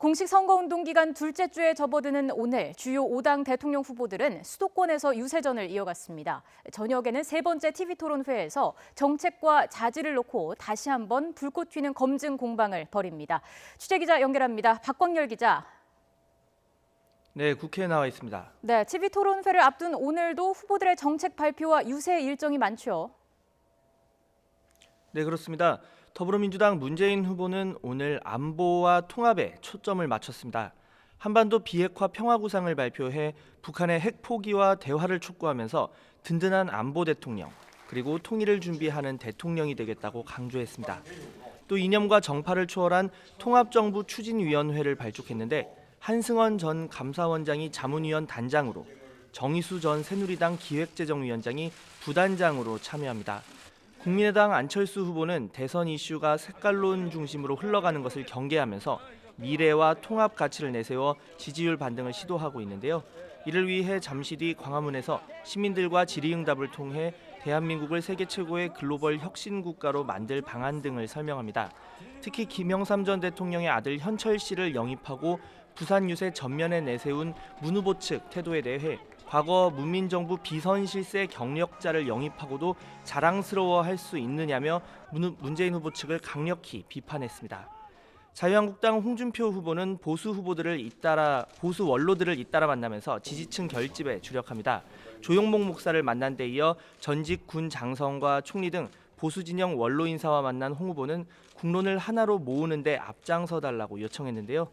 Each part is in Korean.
공식 선거운동 기간 둘째 주에 접어드는 오늘 주요 5당 대통령 후보들은 수도권에서 유세전을 이어갔습니다. 저녁에는 세 번째 TV토론회에서 정책과 자질을 놓고 다시 한번 불꽃 튀는 검증 공방을 벌입니다. 취재기자 연결합니다. 박광열 기자. 네, 국회에 나와 있습니다. 네, TV토론회를 앞둔 오늘도 후보들의 정책 발표와 유세 일정이 많죠. 네, 그렇습니다. 더불어민주당 문재인 후보는 오늘 안보와 통합에 초점을 맞췄습니다. 한반도 비핵화 평화구상을 발표해 북한의 핵 포기와 대화를 촉구하면서 든든한 안보 대통령, 그리고 통일을 준비하는 대통령이 되겠다고 강조했습니다. 또 이념과 정파를 초월한 통합정부 추진위원회를 발족했는데 한승원 전 감사원장이 자문위원 단장으로, 정의수 전 새누리당 기획재정위원장이 부단장으로 참여합니다. 국민의당 안철수 후보는 대선 이슈가 색깔론 중심으로 흘러가는 것을 경계하면서 미래와 통합 가치를 내세워 지지율 반등을 시도하고 있는데요. 이를 위해 잠시 뒤 광화문에서 시민들과 질의응답을 통해 대한민국을 세계 최고의 글로벌 혁신 국가로 만들 방안 등을 설명합니다. 특히 김영삼 전 대통령의 아들 현철 씨를 영입하고 부산 유세 전면에 내세운 문 후보 측 태도에 대해 과거 문민정부 비선실세 경력자를 영입하고도 자랑스러워할 수 있느냐며 문재인 후보 측을 강력히 비판했습니다. 자유한국당 홍준표 후보는 보수 원로들을 잇따라 만나면서 지지층 결집에 주력합니다. 조용목 목사를 만난 데 이어 전직 군 장성과 총리 등 보수 진영 원로 인사와 만난 홍 후보는 국론을 하나로 모으는 데 앞장서 달라고 요청했는데요.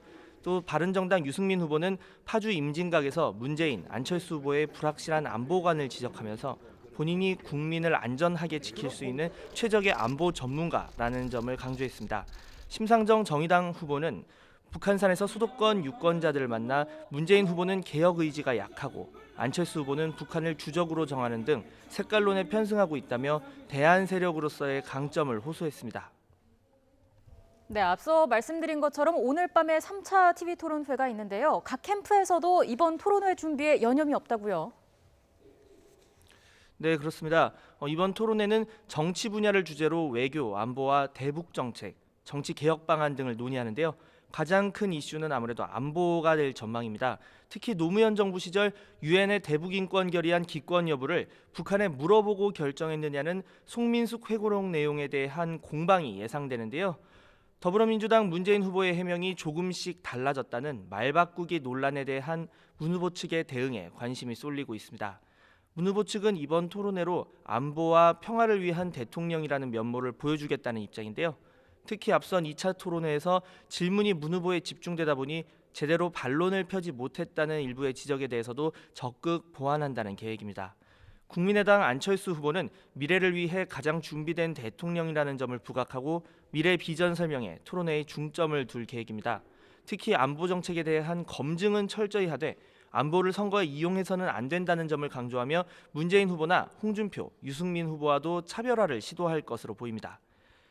또 바른정당 유승민 후보는 파주 임진각에서 문재인, 안철수 후보의 불확실한 안보관을 지적하면서 본인이 국민을 안전하게 지킬 수 있는 최적의 안보 전문가라는 점을 강조했습니다. 심상정 정의당 후보는 북한산에서 수도권 유권자들을 만나 문재인 후보는 개혁 의지가 약하고 안철수 후보는 북한을 주적으로 정하는 등 색깔론에 편승하고 있다며 대안 세력으로서의 강점을 호소했습니다. 네, 앞서 말씀드린 것처럼 오늘 밤에 3차 TV토론회가 있는데요. 각 캠프에서도 이번 토론회 준비에 여념이 없다고요. 네, 그렇습니다. 이번 토론회는 정치 분야를 주제로 외교, 안보와 대북 정책, 정치 개혁 방안 등을 논의하는데요. 가장 큰 이슈는 아무래도 안보가 될 전망입니다. 특히 노무현 정부 시절 유엔의 대북 인권 결의안 기권 여부를 북한에 물어보고 결정했느냐는 송민숙 회고록 내용에 대한 공방이 예상되는데요. 더불어민주당 문재인 후보의 해명이 조금씩 달라졌다는 말바꾸기 논란에 대한 문 후보 측의 대응에 관심이 쏠리고 있습니다. 문 후보 측은 이번 토론회로 안보와 평화를 위한 대통령이라는 면모를 보여주겠다는 입장인데요. 특히 앞선 2차 토론회에서 질문이 문 후보에 집중되다 보니 제대로 반론을 펴지 못했다는 일부의 지적에 대해서도 적극 보완한다는 계획입니다. 국민의당 안철수 후보는 미래를 위해 가장 준비된 대통령이라는 점을 부각하고 미래 비전 설명에 토론회에 중점을 둘 계획입니다. 특히 안보 정책에 대한 검증은 철저히 하되 안보를 선거에 이용해서는 안 된다는 점을 강조하며 문재인 후보나 홍준표, 유승민 후보와도 차별화를 시도할 것으로 보입니다.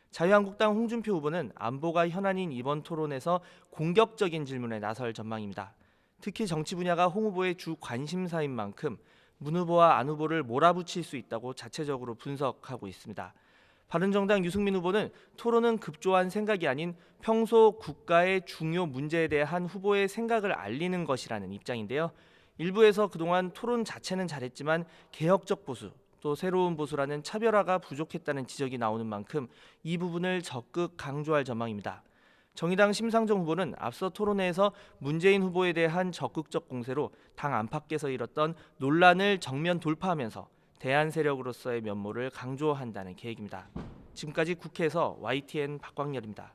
자유한국당 홍준표 후보는 안보가 현안인 이번 토론에서 공격적인 질문에 나설 전망입니다. 특히 정치 분야가 홍 후보의 주 관심사인 만큼 문 후보와 안 후보를 몰아붙일 수 있다고 자체적으로 분석하고 있습니다. 바른정당 유승민 후보는 토론은 급조한 생각이 아닌 평소 국가의 중요 문제에 대한 후보의 생각을 알리는 것이라는 입장인데요. 일부에서 그동안 토론 자체는 잘했지만 개혁적 보수, 또 새로운 보수라는 차별화가 부족했다는 지적이 나오는 만큼 이 부분을 적극 강조할 전망입니다. 정의당 심상정 후보는 앞서 토론회에서 문재인 후보에 대한 적극적 공세로 당 안팎에서 일었던 논란을 정면 돌파하면서 대안 세력으로서의 면모를 강조한다는 계획입니다. 지금까지 국회에서 YTN 박광열입니다.